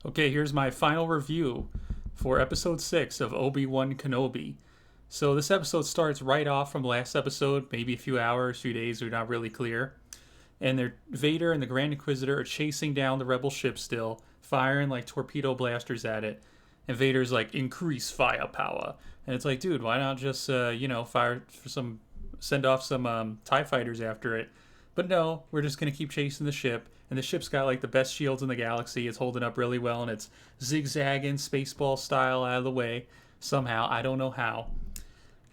Okay, here's my final review for episode 6 of Obi Wan Kenobi. So, this episode starts right off from last episode, maybe a few hours, few days, we're not really clear. And Vader and the Grand Inquisitor are chasing down the Rebel ship still, firing like torpedo blasters at it. And Vader's like, increase firepower. And it's like, dude, why not just, fire for send off some TIE fighters after it? But no, we're just going to keep chasing the ship. And the ship's got like the best shields in the galaxy. It's holding up really well, and it's zigzagging spaceball style out of the way somehow. I don't know how.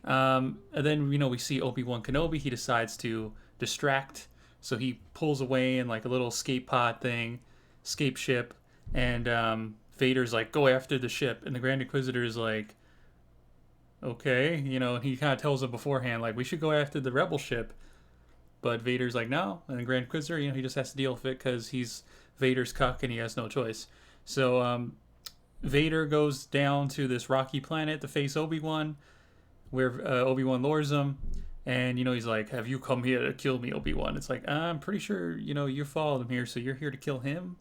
And then we see Obi Wan Kenobi. He decides to distract, so he pulls away in like a little escape pod thing, escape ship, and Vader's like, "Go after the ship," and the Grand Inquisitor is like, "Okay," and he kind of tells him beforehand like, "We should go after the Rebel ship." But Vader's like, no. And the Grand Inquisitor, he just has to deal with it because he's Vader's cuck and he has no choice. So Vader goes down to this rocky planet to face Obi-Wan, where Obi-Wan lures him. And, he's like, have you come here to kill me, Obi-Wan? It's like, I'm pretty sure, you followed him here, so you're here to kill him?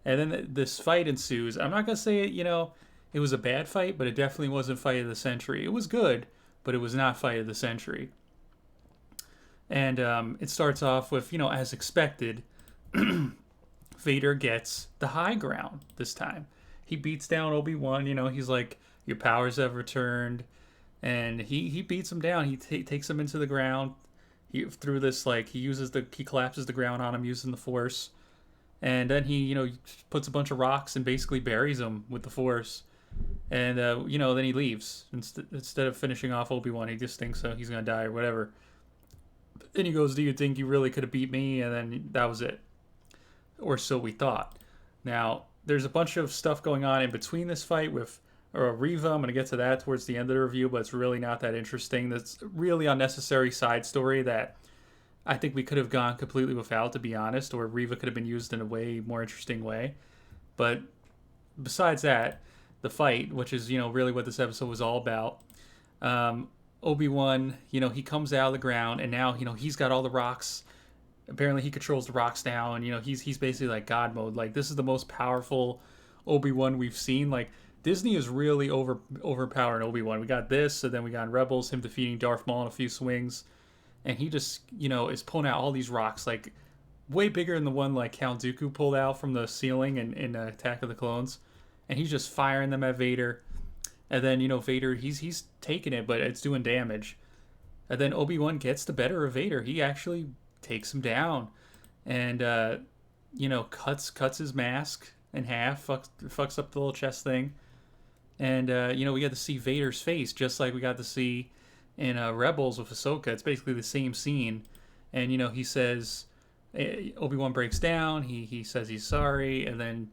And then this fight ensues. I'm not going to say it was a bad fight, but it definitely wasn't fight of the century. It was good, but it was not fight of the century. And it starts off with, as expected, Vader gets the high ground this time. He beats down Obi-Wan, he's like, your powers have returned. And he beats him down. He takes him into the ground. Through this, like, he collapses the ground on him using the Force. And then he puts a bunch of rocks and basically buries him with the Force. And, then he leaves. Instead of finishing off Obi-Wan, he just thinks he's going to die or whatever. Then he goes, do you think you really could have beat me? And then that was it. Or so we thought. Now, there's a bunch of stuff going on in between this fight with Reva. I'm going to get to that towards the end of the review, but it's really not that interesting. That's really unnecessary side story that I think we could have gone completely without, to be honest, or Reva could have been used in a way more interesting way. But besides that, the fight, which is, really what this episode was all about, Obi-Wan, he comes out of the ground, and now, he's got all the rocks. Apparently he controls the rocks now, and, he's basically like God mode. Like, this is the most powerful Obi-Wan we've seen. Like, Disney is really overpowering Obi-Wan. We got this, so then we got in Rebels, him defeating Darth Maul in a few swings. And he just, is pulling out all these rocks, like, way bigger than the one, like, Count Dooku pulled out from the ceiling in Attack of the Clones. And he's just firing them at Vader. And then, Vader, he's taking it, but it's doing damage. And then Obi-Wan gets the better of Vader. He actually takes him down. And, cuts his mask in half, fucks up the little chest thing. And, we got to see Vader's face, just like we got to see in Rebels with Ahsoka. It's basically the same scene. And, he says, Obi-Wan breaks down. He says he's sorry. And then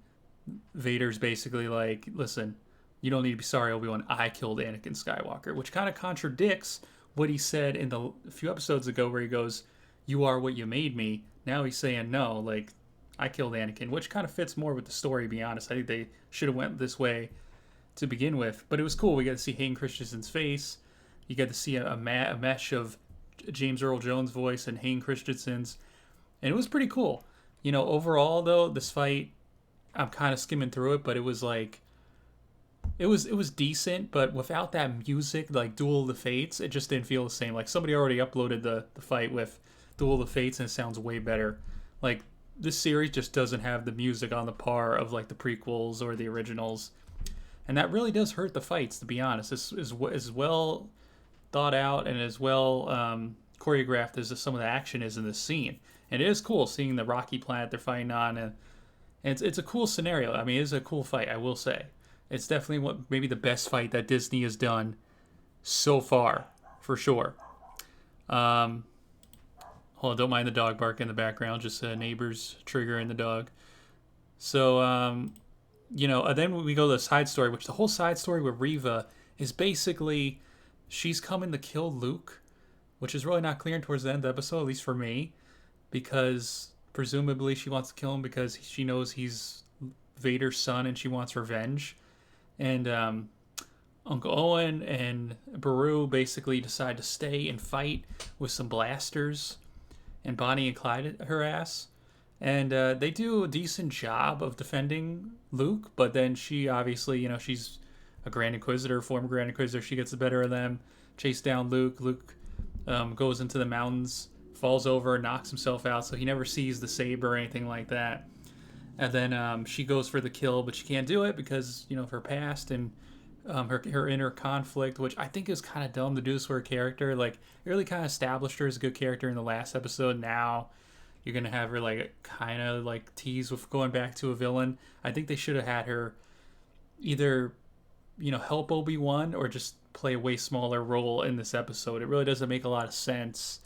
Vader's basically like, listen, you don't need to be sorry, Obi-Wan. I killed Anakin Skywalker, which kind of contradicts what he said in a few episodes ago where he goes, you are what you made me. Now he's saying, no, like, I killed Anakin, which kind of fits more with the story, to be honest. I think they should have went this way to begin with. But it was cool. We got to see Hayden Christensen's face. You got to see a mesh of James Earl Jones' voice and Hayden Christensen's. And it was pretty cool. Overall, though, this fight, I'm kind of skimming through it, but it was like, it was decent, but without that music, like Duel of the Fates, it just didn't feel the same. Like, somebody already uploaded the fight with Duel of the Fates, and it sounds way better. Like, this series just doesn't have the music on the par of, like, the prequels or the originals. And that really does hurt the fights, to be honest. This is as well thought out and as well choreographed as some of the action is in this scene. And it is cool seeing the rocky planet they're fighting on, and it's a cool scenario. I mean, it's a cool fight, I will say. It's definitely maybe the best fight that Disney has done so far, for sure. Hold on, don't mind the dog bark in the background, just neighbors triggering the dog. So, and then we go to the side story, which the whole side story with Reva is basically she's coming to kill Luke, which is really not clear towards the end of the episode, at least for me, because presumably she wants to kill him because she knows he's Vader's son and she wants revenge. And Uncle Owen and Beru basically decide to stay and fight with some blasters, and Bonnie and Clyde her ass. And they do a decent job of defending Luke, but then she obviously, she's a Grand Inquisitor, former Grand Inquisitor. She gets the better of them, chase down Luke. Luke goes into the mountains, falls over, knocks himself out, so he never sees the saber or anything like that. And then she goes for the kill, but she can't do it because of her past and her inner conflict, which I think is kind of dumb to do this for a character. Like, it really kind of established her as a good character in the last episode. Now you're gonna have her like kind of like tease with going back to a villain. I think they should have had her either help Obi-Wan or just play a way smaller role in this episode. It really doesn't make a lot of sense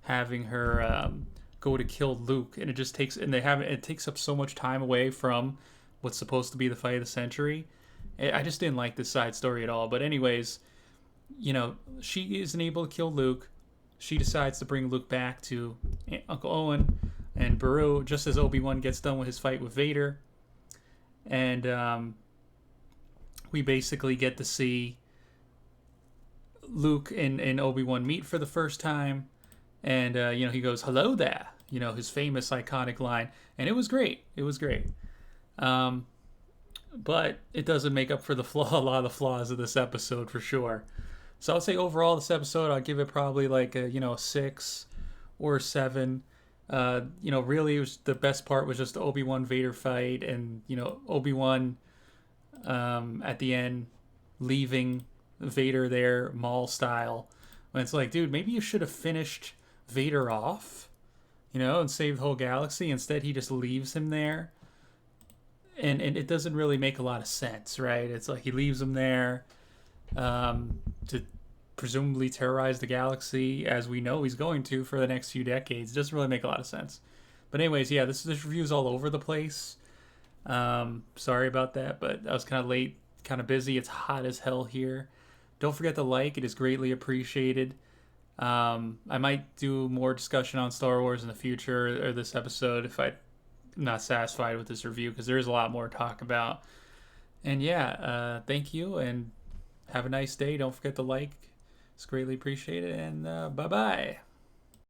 having her go to kill Luke, and it just takes and they haven't it takes up so much time away from what's supposed to be the fight of the century. I just didn't like this side story at all. But anyways, she isn't able to kill Luke. She decides to bring Luke back to Uncle Owen and Beru just as Obi-Wan gets done with his fight with Vader. And we basically get to see Luke and Obi-Wan meet for the first time. And, he goes, "Hello there," his famous iconic line. And it was great. It was great. But it doesn't make up for a lot of the flaws of this episode for sure. So I would say overall, this episode, I'll give it probably like a 6 or 7. Really, it was, the best part was just the Obi-Wan Vader fight, and Obi-Wan at the end leaving Vader there Maul style. When it's like, dude, maybe you should have finished Vader off, and saved the whole galaxy. Instead, he just leaves him there, and it doesn't really make a lot of sense, right? It's like he leaves him there to presumably terrorize the galaxy, as we know he's going to for the next few decades. It doesn't really make a lot of sense. But anyways, yeah, this review's all over the place. Sorry about that, but I was kind of late, kind of busy. It's hot as hell here. Don't forget to like. It is greatly appreciated. I might do more discussion on Star Wars in the future, or this episode, if I'm not satisfied with this review, because there is a lot more to talk about. And yeah, thank you, and have a nice day. Don't forget to like. It's greatly appreciated, and bye-bye.